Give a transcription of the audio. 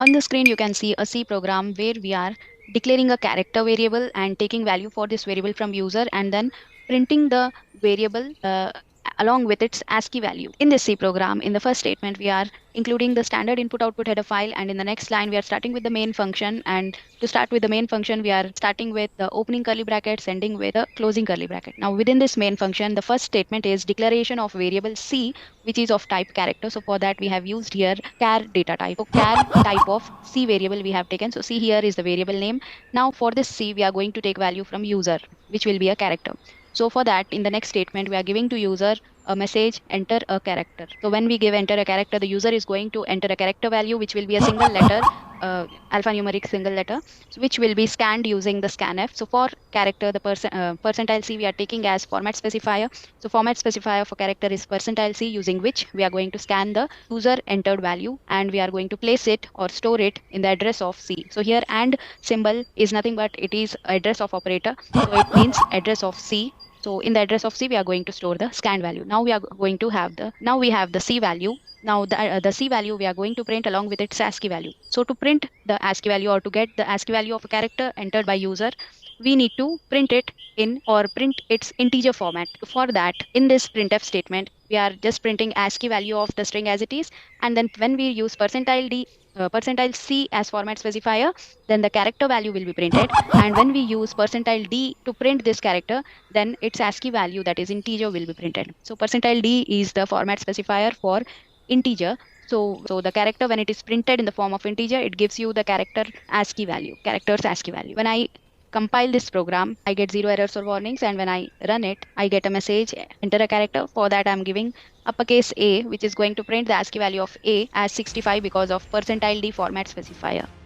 On the screen, you can see a C program where we are declaring a character variable and taking value for this variable from user and then printing the variable along with its ASCII value. In this C program, in the first statement, we are including the standard input output header file, and in the next line, we are starting with the main function. And to start with the main function, we are starting with the opening curly brackets, ending with the closing curly bracket. Now, within this main function, the first statement is declaration of variable C, which is of type character. So for that, we have used here char data type. So char type of C variable we have taken. So C here is the variable name. Now for this C, we are going to take value from user, which will be a character. So for that, in the next statement, we are giving to user a message, enter a character. So when we give enter a character, the user is going to enter a character value, which will be a single letter, alphanumeric single letter, so which will be scanned using the scanf. So for character, the percentile C we are taking as format specifier. So format specifier for character is percentile C, using which we are going to scan the user entered value and we are going to place it or store it in the address of C. So here and symbol is nothing but it is address of operator. So it means address of C. So in the address of C, we are going to store the scanned value. Now we are going to have now we have the C value. Now the C value we are going to print along with its ASCII value. So to print the ASCII value or to get the ASCII value of a character entered by user, we need to print it in or print its integer format. For that, in this printf statement, we are just printing ASCII value of the string as it is. And then when we use percentile C as format specifier, then the character value will be printed. And when we use percentile D to print this character, then its ASCII value, that is integer, will be printed. So percentile D is the format specifier for integer. So the character, when it is printed in the form of integer, it gives you the character's ASCII value. When I compile this program, I get 0 errors or warnings, and when I run it, I get a message, enter a character. For that, I'm giving uppercase A, which is going to print the ASCII value of A as 65 because of percentile D format specifier.